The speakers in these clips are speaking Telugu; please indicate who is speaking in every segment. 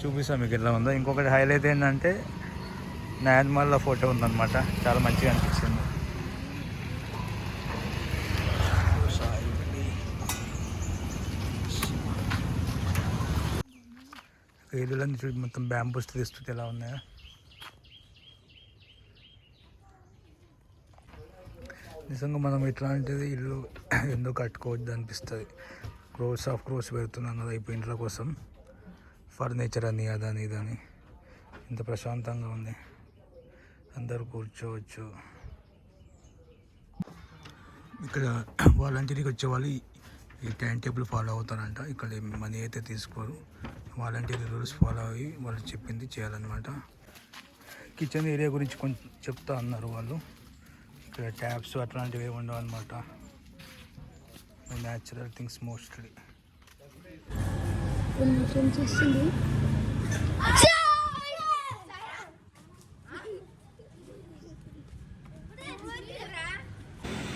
Speaker 1: చూపిస్తాం మీకు ఎలా ఉందో. ఇంకొకటి హైలైట్ ఏంటంటే నాయన్మాల్లో ఫోటో ఉందన్నమాట, చాలా మంచిగా అనిపించింది. ఇల్లులన్నీ చూసి మొత్తం బ్యాంబూస్ తీస్తుంటే ఎలా ఉన్నాయో. నిజంగా మనం ఇట్లాంటిది ఇల్లు ఎందుకు కట్టుకోవద్దు అనిపిస్తుంది. క్రోర్స్ ఆఫ్ క్రోర్స్ పెడుతున్నాం కదా ఇప్పుడు ఇంట్లో కోసం, ఫర్నిచర్ అని అదని ఇదని. ఇంత ప్రశాంతంగా ఉంది, అందరూ కూర్చోవచ్చు. ఇక్కడ వాలంటీర్కి వచ్చే వాళ్ళు ఈ టైం టేబుల్ ఫాలో అవుతారంట. ఇక్కడ మనీ అయితే తీసుకోరు, వాలంటీర్ రూల్స్ ఫాలో అయ్యి వాళ్ళు చెప్పింది చేయాలన్నమాట. కిచెన్ ఏరియా గురించి కొంచెం చెప్తా అన్నారు వాళ్ళు. ఇక్కడ ట్యాప్స్ అట్లాంటివి ఉండవు అనమాట, న్యాచురల్ థింగ్స్ మోస్ట్లీ.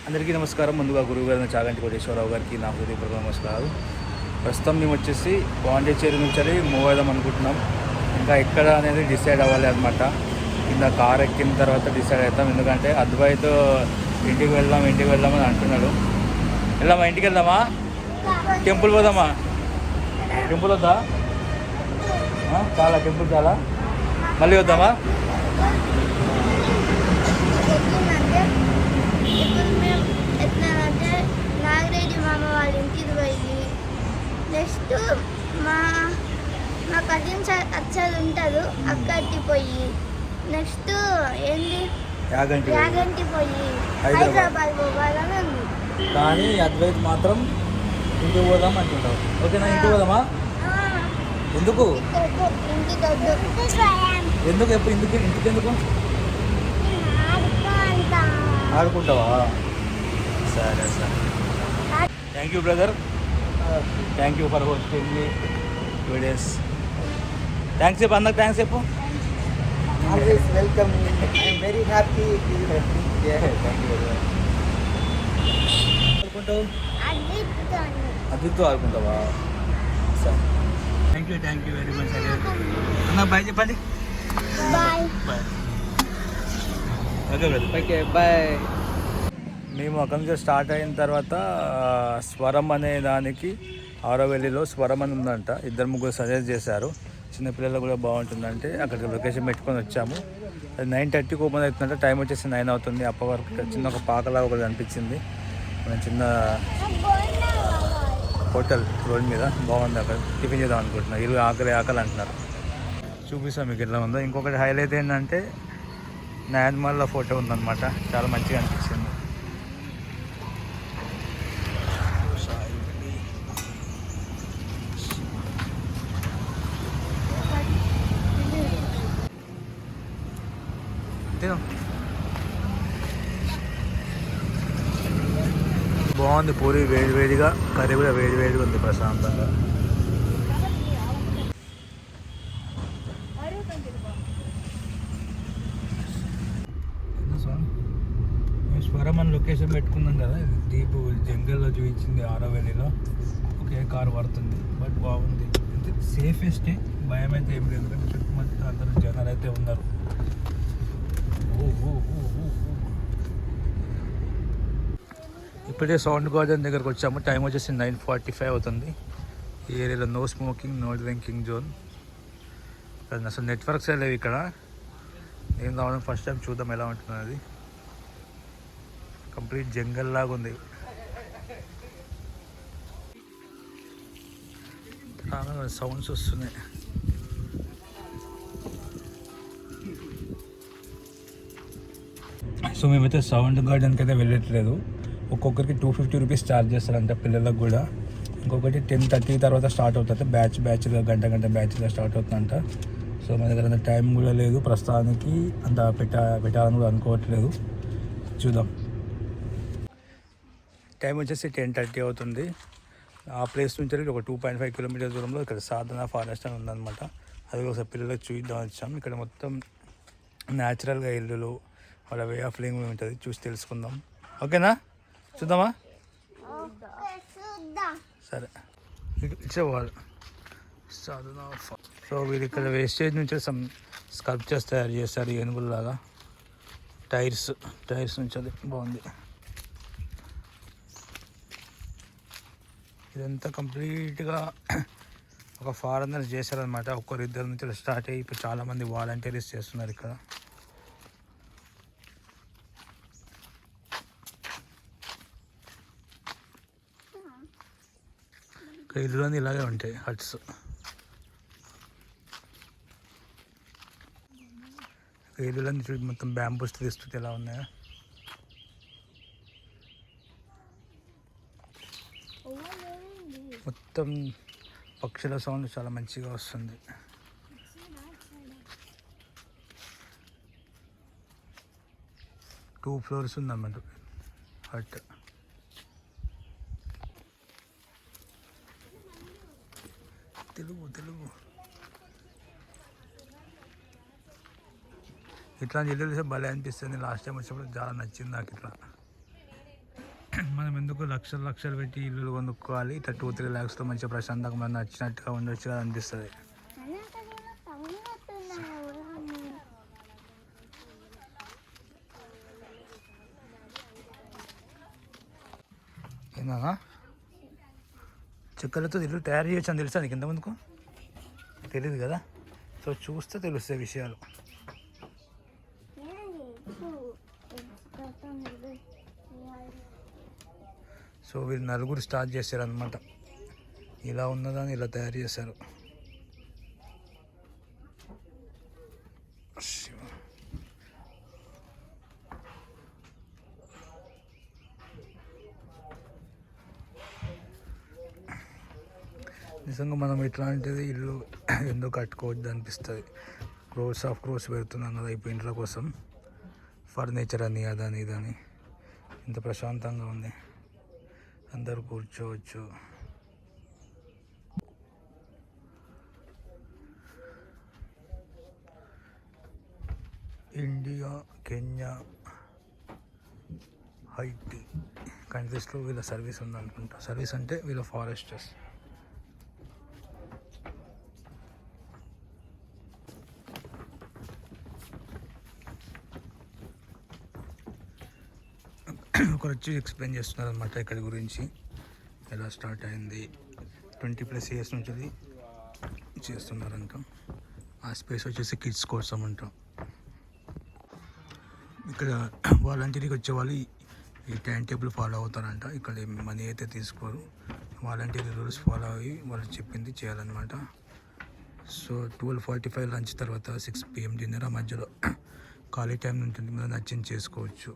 Speaker 1: అందరికీ నమస్కారం. ముందుగా గురువు గారిని చాగంటి కోటేశ్వరరావు గారికి నా హృదయపూర్వక నమస్కారాలు. ప్రస్తుతం మేము వచ్చేసి పాండిచ్చేరి నుంచి మూవ్ అవుదాం అనుకుంటున్నాం. ఇంకా ఎక్కడ అనేది డిసైడ్ అవ్వాలి అనమాట. కింద కార్ ఎక్కిన తర్వాత డిసైడ్ అవుతాం. ఎందుకంటే అద్వైత్ ఇంటికి వెళ్దామని అంటున్నాడు. వెళ్దామా, ఇంటికి వెళ్దామా, టెంపుల్ పోదామా? టెంపుల్ వద్దా? చాలా టెంపుల్ చాలా, మళ్ళీ వద్దామా?
Speaker 2: నాగరెడ్డి మామ వాళ్ళ ఇంటికి పోయి నెక్స్ట్ మా కజిన్స్ అచ్చలు ఉంటారు అక్కడికి పోయి నెక్స్ట్ ఏంది యాగంటి పోయి హైదరాబాద్ పోవాలని ఉంది.
Speaker 1: కానీ అద్వైత్ మాత్రం ఇంటికి పోదాం అంటుంటావు. ఓకేనా, ఇంటికి పోదామా? ఎందుకు ఎందుకు ఎప్పుడు ఇంటికి ఎందుకు ఆడుకుంటావా? సరే సరే, thank you brother, thank you for hosting me 2 days. Thanks చెప్పు, అందరికి థ్యాంక్స్ చెప్పు.
Speaker 3: Always welcome. I am very happy.
Speaker 1: Yeah, thank you. ఆడుకుంటావు? అద్వితో ఆడుకుంటావా? సరే, థ్యాంక్ యూ వెరీ మచ్. అన్న బాయ్ చెప్పండి.
Speaker 2: Bye
Speaker 1: bye. Okay brother,
Speaker 3: Okay, bye.
Speaker 1: మేము అక్కడి నుంచి స్టార్ట్ అయిన తర్వాత స్వరం అనే దానికి ఆరోవెల్లిలో స్వరం అని ఉందంట. 2-3 సజెస్ట్ చేశారు, చిన్నపిల్లలు కూడా బాగుంటుందంటే అక్కడికి లొకేషన్ పెట్టుకొని వచ్చాము. అది 9:30కి ఓపెన్ అవుతుందంటే, టైం వచ్చేసి 9 అవుతుంది. అప్పటి వరకు చిన్న ఒక పాకలాగా ఒకటి అనిపించింది. మనం చిన్న హోటల్ రోడ్ మీద బాగుంది, అక్కడ టిఫిన్ చేద్దాం అనుకుంటున్నాం. ఇల్లు ఆకలి అంటున్నారు. చూపిస్తాం మీకు ఎలా ఉందో. ఇంకొకటి హైలైట్ ఏంటంటే నాయన్మాల్లో ఫోటో ఉందన్నమాట, చాలా మంచిగా అనిపించింది. బాగుంది, పూరి వేడివేడిగా, కర్రీ కూడా వేడివేడిగా ఉంది, ప్రశాంతంగా. స్వరం అని లొకేషన్ పెట్టుకున్నాం కదా, దీపు జంగల్లో చూపించింది ఆరోవెల్లిలో. ఒకే కార్ పడుతుంది, బట్ బాగుంది. సేఫెస్టే, భయం అయితే ఏం లేదు. ఎందుకంటే చుట్టుముట్టు అందరూ జనాలు అయితే ఉన్నారు. ఇప్పుడే సౌండ్ గార్డెన్ దగ్గరకు వచ్చాము. టైం వచ్చేసి 9:45 అవుతుంది. ఈ ఏరియాలో no smoking, no drinking zone. అసలు నెట్వర్క్స్ లేవు ఇక్కడ. నేను రావడం ఫస్ట్ టైం, చూద్దాం ఎలా ఉంటుంది. అది కంప్లీట్ జంగల్ లాగా ఉంది. చాలా సౌండ్స్ వస్తున్నాయి. సో మేమైతే సౌండ్ గార్డెన్కి అయితే వెళ్ళట్లేదు. ఒక్కొక్కరికి 250 రూపీస్ ఛార్జ్ చేస్తారంట పిల్లలకు కూడా. ఇంకొకటి 10:30 తర్వాత స్టార్ట్ అవుతుంది, బ్యాచ్గా గంట బ్యాచ్గా స్టార్ట్ అవుతుందంట. సో మన దగ్గర అంత టైం కూడా లేదు ప్రస్తుతానికి, అంత పెట్టాలని కూడా అనుకోవట్లేదు. చూద్దాం. టైం వచ్చేసి 10:30 అవుతుంది. ఆ ప్లేస్ నుంచి ఒక 2.5 కిలోమీటర్ల దూరంలో ఇక్కడ సాధన ఫారెస్ట్ అని ఉందన్నమాట. అది ఒకసారి పిల్లలకు చూద్దాం వచ్చాం. ఇక్కడ మొత్తం న్యాచురల్గా ఇల్లులు, వాళ్ళ వే ఆఫ్ లివింగ్ ఉంటుంది, చూసి తెలుసుకుందాం. ఓకేనా, చూద్దామా? సరే, ఇట్స్ వాళ్ళు సాధన. సో వీళ్ళు ఇక్కడ వేస్టేజ్ నుంచి సమ్ స్కల్ప్చర్స్ తయారు చేస్తారు ఏనుగుల్లాగా. టైర్స్ నుంచి అది బాగుంది. ఇదంతా కంప్లీట్గా ఒక ఫారెనర్ చేశారనమాట. ఒక్కరిద్దరు నుంచి స్టార్ట్ అయ్యి ఇప్పుడు చాలామంది వాలంటీర్స్ చేస్తున్నారు ఇక్కడ. ఇక్కడ ఇల్లులన్నీ ఇలాగే ఉంటాయి, హట్స్. ఇల్లులన్నీ చూసి మొత్తం బ్యాంబూస్ తీస్తుంది ఎలా ఉన్నాయో. మొత్తం పక్షుల సౌండ్ చాలా మంచిగా వస్తుంది. టూ ఫ్లోర్స్ ఉందన్నమాట హట్. తెలుగు ఇట్లాంటి ఇల్లు భలే అనిపిస్తుంది. లాస్ట్ టైం వచ్చినప్పుడు చాలా నచ్చింది నాకు. ఇట్లా మనం ఎందుకు లక్షలు పెట్టి ఇల్లు కొనుక్కోవాలి, ఇట్లా 2-3 lakhsతో మంచిగా ప్రశాంతంగా మనం నచ్చినట్టుగా ఉండొచ్చు కదా అనిపిస్తుంది. ఏమన్నా చెక్కలతో ఇల్లు తయారు చేయొచ్చు అని తెలుసా నీకు ఇంతమందుకు? తెలియదు కదా. సో చూస్తే తెలుస్తాయి విషయాలు. సో వీళ్ళు నలుగురు స్టార్ట్ చేశారనమాట. ఇలా ఉన్నదాన్ని ఇలా తయారు చేశారు. నిజంగా మనం ఇట్లాంటిది ఇల్లు ఎందుకు కట్టుకోవద్దు అనిపిస్తుంది. క్రోర్స్ పెడుతున్నాం కదా ఇప్పుడు ఇంట్లో కోసం, ఫర్నిచర్ అని అదని ఇదని. ఇంత ప్రశాంతంగా ఉంది, అందరూ కూర్చోవచ్చు. ఇండియా, కెన్యా, హైటీ కంట్రీస్లో వీళ్ళ సర్వీస్ ఉందనుకుంటా. సర్వీస్ అంటే వీళ్ళ ఫారెస్టర్స్. ఒకరు వచ్చి ఎక్స్ప్లెయిన్ చేస్తున్నారు అనమాట ఇక్కడ గురించి, ఎలా స్టార్ట్ అయింది. 20+ years నుంచి అది చేస్తున్నారంట. ఆ స్పేస్ వచ్చేసి కిడ్స్ కోసం అంట. ఇక్కడ వాలంటీర్కి వచ్చే వాళ్ళు ఈ టైం టేబుల్ ఫాలో అవుతారంట. ఇక్కడ మనీ అయితే తీసుకోరు, వాలంటీర్ రూల్స్ ఫాలో అయ్యి వాళ్ళు చెప్పింది చేయాలన్నమాట. సో 12:45 లంచ్ తర్వాత 6 PM డిన్నర్. ఆ మధ్యలో ఖాళీ టైం ఉంటుంది, మనం నచ్చింది చేసుకోవచ్చు.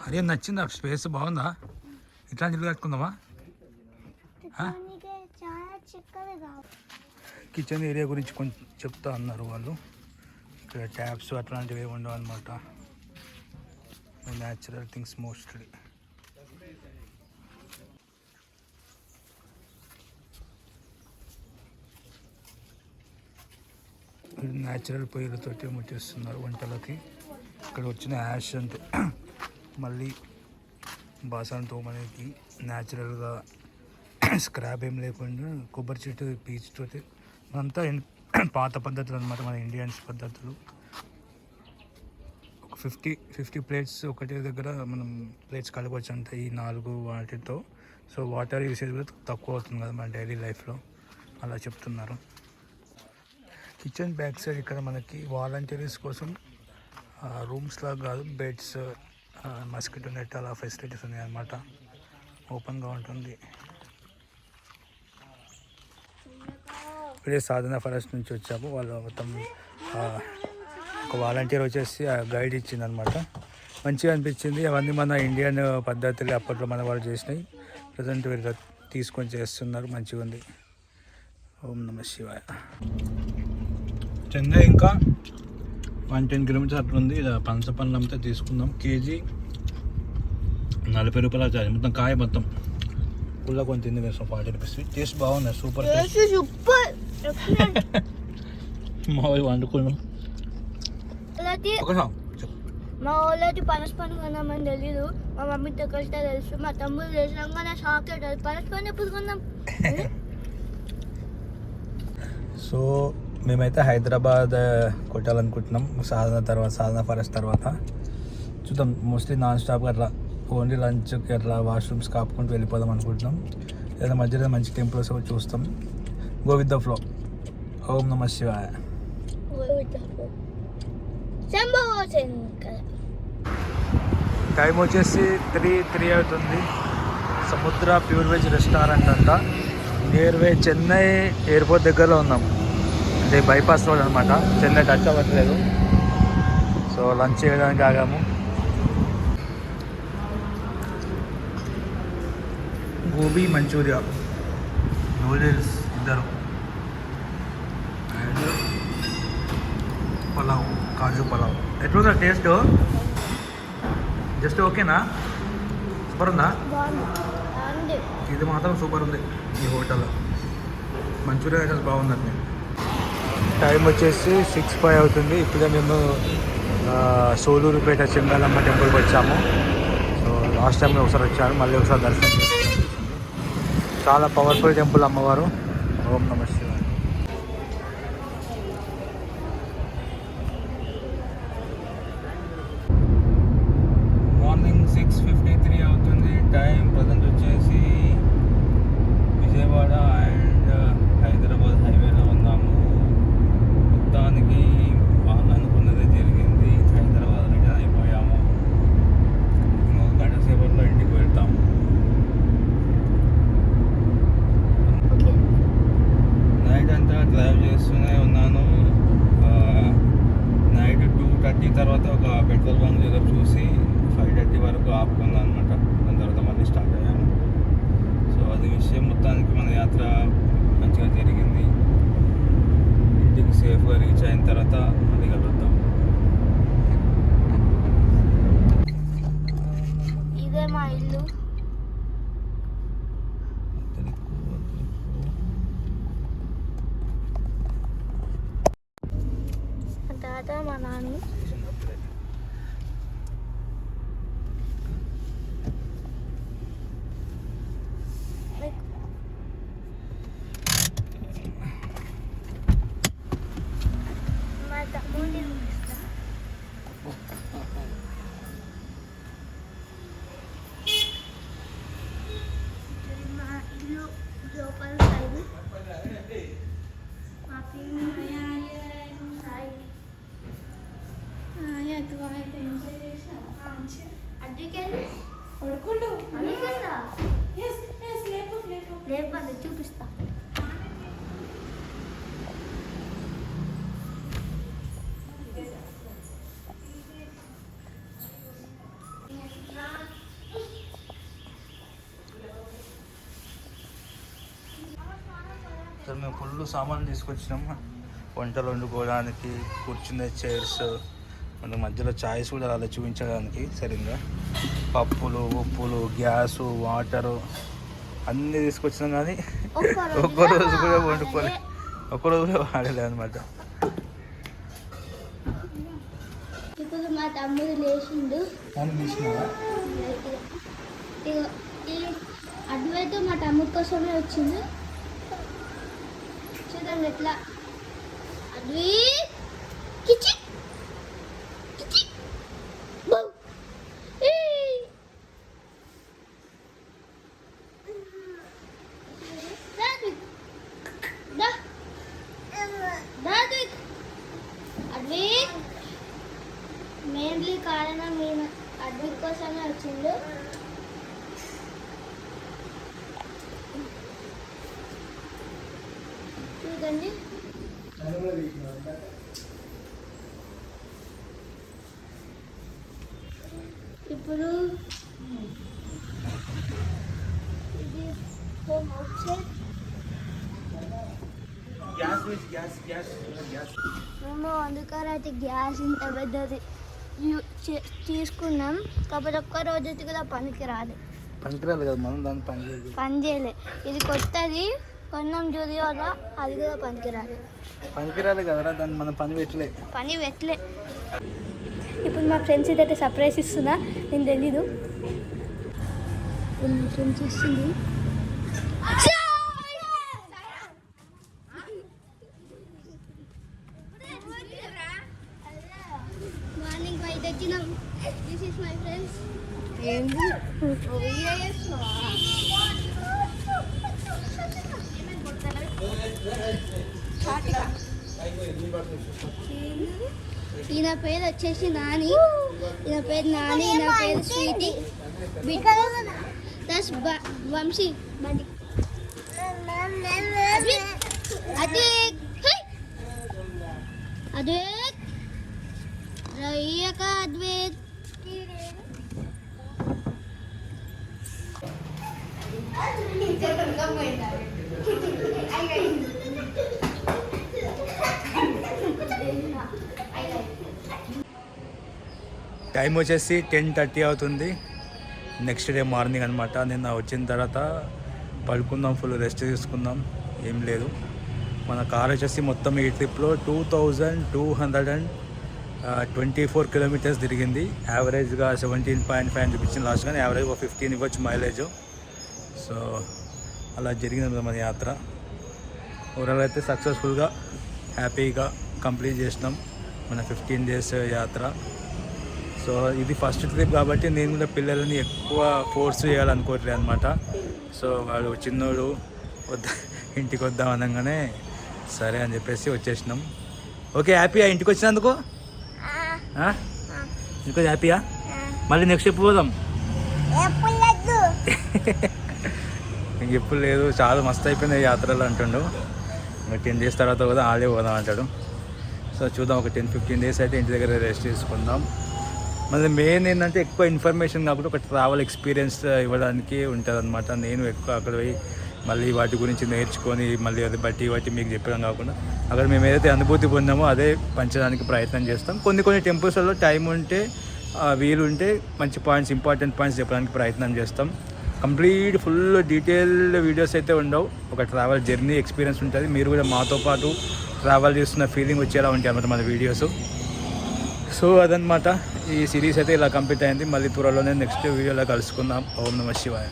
Speaker 1: అరే నచ్చిందా? స్పేస్ బాగుందా? ఇట్లాంటి ఇల్లు కట్టుకుందామా? కిచెన్ ఏరియా గురించి కొంచెం చెప్తా అన్నారు వాళ్ళు. ఇక్కడ ట్యాప్స్ అట్లాంటివి ఉండవు అనమాట, న్యాచురల్ థింగ్స్ మోస్ట్లీ. న్యాచురల్ పొయ్యిలతోటి ముట్టిస్తున్నారు వంటలకి. ఇక్కడ వచ్చిన యాష్ అంటే మళ్ళీ బాసన తోమనేకి న్యాచురల్గా స్క్రాప్ ఏం లేకుండా కొబ్బరి చెట్టు పీచుతోటి అంతా పాత పద్ధతులు అనమాట, మన ఇండియన్స్ పద్ధతులు. ఒక 50 ప్లేట్స్ ఒకటే దగ్గర మనం ప్లేట్స్ కలగవచ్చు అంట ఈ 4 వాటితో. సో వాటర్ యూసేజ్ కూడా తక్కువ అవుతుంది కదా మన డైలీ లైఫ్లో, అలా చెప్తున్నారు. కిచెన్ బ్యాక్ సైడ్ ఇక్కడ మనకి వాలంటీర్స్ కోసం రూమ్స్ లాగా కాదు, బెడ్స్, మస్కిటో నెట్ అలా ఫెసిలిటీస్ ఉన్నాయి అన్నమాట. ఓపెన్గా ఉంటుంది. ఇప్పుడే సాధన ఫారెస్ట్ నుంచి వచ్చాము. వాళ్ళు మొత్తం ఒక వాలంటీర్ వచ్చేసి గైడ్ ఇచ్చింది అనమాట. మంచిగా అనిపించింది. అవన్నీ మన ఇండియన్ పద్ధతులు అప్పట్లో మన వాళ్ళు చేసినాయి. ప్రజెంట్ వీళ్ళు తీసుకొని చేస్తున్నారు, మంచిగా ఉంది. ఓం నమః శివాయ. చెన్నై ఇంకా 110 kilometers అట్లా ఉంది. ఇలా పనస పండ్లు అంతా తీసుకుందాం. కేజీ 40 రూపాయలు చార్జ్. మొత్తం కాయ మొత్తం పుల్ల కొంచెం తింది వేస్తాం 40 rupees. టేస్ట్ బాగుంది, సూపర్ మా వాళ్ళు వండుకున్నాం.
Speaker 2: మా వాళ్ళకి పనస పండు కొన్నామని తెలీదు. మా మమ్మీతో కలిస్తే తెలుసు మా తమ్ముడు చేసినాక చాక్లెట్ అది పరస్పరం ఎప్పుడు కొందాం.
Speaker 1: సో మేమైతే హైదరాబాద్ కొట్టాలనుకుంటున్నాం సాధన ఫారెస్ట్ తర్వాత. చూద్దాం, మోస్ట్లీ నాన్ స్టాప్గా అట్లా ఓన్లీ లంచ్కి అట్లా వాష్రూమ్స్ కాపుకుంటూ వెళ్ళిపోదాం అనుకుంటున్నాం. లేదా మధ్యలో మంచి టెంపుల్స్ కూడా చూస్తాం. Go with the flow. ఓం నమ శివాయ. టైం వచ్చేసి 3 అవుతుంది. సముద్ర ప్యూర్ వెజ్ రెస్టారెంట్ అంట. నియర్ వే చెన్నై ఎయిర్పోర్ట్ దగ్గరలో ఉన్నాం. అంటే బైపాస్ రోడ్ అనమాట. చెన్నై టచ్ అవ్వట్లేదు. సో లంచ్ చేయడానికి ఆగాము. గోబీ మంచూరియా, నూడిల్స్ ఇద్దరు, అండ్ పలావ్, కాజు పలావ్. ఎట్లుందా టేస్ట్? జస్ట్ ఓకేనా? సూపర్ ఉందా? ఇది మాత్రం సూపర్ ఉంది ఈ హోటల్లో. మంచూరియా అయితే బాగుందండి. టైం వచ్చేసి 6:05 అవుతుంది. ఇప్పుడే మేము సోలూరుపేట చెంగాలమ్మ టెంపుల్కి వచ్చాము. సో లాస్ట్ టైం ఒకసారి వచ్చాను, మళ్ళీ ఒకసారి దర్శనం చేసుకున్నాను. చాలా పవర్ఫుల్ టెంపుల్ అమ్మవారు. ఓం నమ శివాయ. మార్నింగ్ 6:53 అవుతుంది. టైం ప్రజెంట్ వచ్చేసి విజయవాడ అండ్ హైదరాబాద్ హైవేలో ఉన్నాము. మొత్తానికి అనుకున్నదే జరిగింది. హైదరాబాద్ రిటర్న్ అయిపోయాము. ఇంకొక గంట సేపట్లో ఇంటికి వెళ్తాము. నైట్ అంతా డ్రైవ్ చేస్తూనే ఉన్నాను. నైట్ 2:30 తర్వాత ఒక పెట్రోల్ బంక్ దగ్గర చూసి 5:30 వరకు ఆపుకున్నాను అనమాట. దాని తర్వాత మళ్ళీ స్టార్ట్ అయ్యాము. సో అది విషయం. మొత్తానికి మన యాత్ర మంచిగా జరిగింది. ఇంటికి సేఫ్గా రీచ్ అయిన తర్వాత మళ్ళీ కలుద్దాం.
Speaker 2: ఇదే మా ఇల్లు. తాత మా నాన్న. మా తమ్ముడిని పిలుస్తా. మా ఇల్లు లోపల సైడ్. మా పిన్ని సాయి. అడ్డుకెళ్ళి పడుకుంటూ లేపండి చూపిస్తా.
Speaker 1: సార్ మేము ఫుల్ సామాన్లు తీసుకొచ్చినాం. వంటలు వండుకోవడానికి, కూర్చునే చైర్స్, మన మధ్యలో ఛాయ్స్ కూడా అలా చూపించడానికి సరిగ్గా, పప్పులు, ఉప్పులు, గ్యాసు, వాటరు అన్నీ తీసుకొచ్చినాం. కానీ ఒక్కరోజు కూడా వండుకోలే, ఒక్కరోజు కూడా వాడలేదు అనమాట.
Speaker 2: ఇప్పుడు మా తమ్ముడు లేచిండు. అటువైతే మా తమ్ముడు కోసమే వచ్చింది. చూడండి ఎట్లా. అడ్వి కిచి కిచి బౌ. అడ్వి మెయిన్లీ కారణం నేను అడ్వి కోసమే వచ్చిండు. చూడండి ఇప్పుడు ఇది హోమ్ అవుట్ సైడ్. మేము అందుకరైతే గ్యాస్ ఇంత పెద్దది తీసుకున్నాం. కాకపోతే ఒక్క రోజు కూడా పనికిరాదు
Speaker 1: కదా, మనం దాన్ని
Speaker 2: పని చేయలే. ఇది కొత్తది కొన్నాం జూదియోలో, అది కూడా పనికిరాదు
Speaker 1: కదరా. దాన్ని మనం పని పెట్టలే.
Speaker 2: ఇప్పుడు మా ఫ్రెండ్స్ ఇదైతే సర్ప్రైజ్ ఇస్తున్నా, నేను తెలీదు. మా ఫ్రెండ్స్ ఇస్తుంది. మార్నింగ్ 5 తెచ్చినాం. This is my friends. ఏంది ఈయన పేరు వచ్చేసి నాని, ఈయన పేరు స్వీటీ, ప్లస్ వంశీ, అద్వైత్ రయ్యక అద్వైత్.
Speaker 1: టైం వచ్చేసి 10:30 అవుతుంది. నెక్స్ట్ డే మార్నింగ్ అనమాట. నిన్న వచ్చిన తర్వాత పడుకుందాం, ఫుల్ రెస్ట్ తీసుకుందాం, ఏం లేదు. మన కార్ వచ్చేసి మొత్తం ఈ ట్రిప్లో 2224 కిలోమీటర్స్ తిరిగింది. యావరేజ్గా 17.5 చూపించింది లాస్ట్, కానీ యావరేజ్ 15 ఇవ్వచ్చు మైలేజ్. సో అలా జరిగింది మన యాత్ర. ఓవరాల్ అయితే సక్సెస్ఫుల్గా హ్యాపీగా కంప్లీట్ చేసినాం మన 15 days యాత్ర. సో ఇది ఫస్ట్ ట్రిప్ కాబట్టి నేను కూడా పిల్లలని ఎక్కువ ఫోర్స్ చేయాలనుకోవట్లేదు అనమాట. సో వాడు చిన్నోడు ఇంటికి వద్దాం అనగానే సరే అని చెప్పేసి వచ్చేసినాం. ఓకే, హ్యాపీయా ఇంటికి వచ్చినందుకు? ఇంకొంచెం హ్యాపీయా? మళ్ళీ నెక్స్ట్ ట్రిప్ పోదాం. ఇంకెప్పుడు లేదు, చాలా మస్తు అయిపోయింది యాత్రలు అంటుండు. ఇంకా 10 days తర్వాత కూడా ఆడే పోదాం అంటాడు. సో చూద్దాం, ఒక 10-15 days అయితే ఇంటి దగ్గర రెస్ట్ తీసుకుందాం. మళ్ళీ మెయిన్ ఏంటంటే ఎక్కువ ఇన్ఫర్మేషన్ కాకుండా ఒక ట్రావెల్ ఎక్స్పీరియన్స్ ఇవ్వడానికి ఉంటుంది అనమాట. నేను ఎక్కువ అక్కడ పోయి మళ్ళీ వాటి గురించి నేర్చుకొని మళ్ళీ అది బట్టి మీకు చెప్పడం కాకుండా అక్కడ మేము ఏదైతే అనుభూతి పొందామో అదే పంచడానికి ప్రయత్నం చేస్తాం. కొన్ని టెంపుల్స్లో టైం ఉంటే వీలు ఉంటే మంచి పాయింట్స్, ఇంపార్టెంట్ పాయింట్స్ చెప్పడానికి ప్రయత్నం చేస్తాం. కంప్లీట్ ఫుల్ డీటెయిల్డ్ వీడియోస్ అయితే ఉండవు. ఒక ట్రావెల్ జర్నీ ఎక్స్పీరియన్స్ ఉంటుంది. మీరు కూడా మాతో పాటు ట్రావెల్ చేస్తున్న ఫీలింగ్ వచ్చేలా ఉంటాయి అన్నమాట మన వీడియోస్. సో అదనమాట, ఈ సిరీస్ అయితే ఇలా కంప్లీట్ అయింది. మళ్ళీ త్వరలోనే నెక్స్ట్ వీడియోలో కలుసుకుందాం. ఓం నమః శివాయ.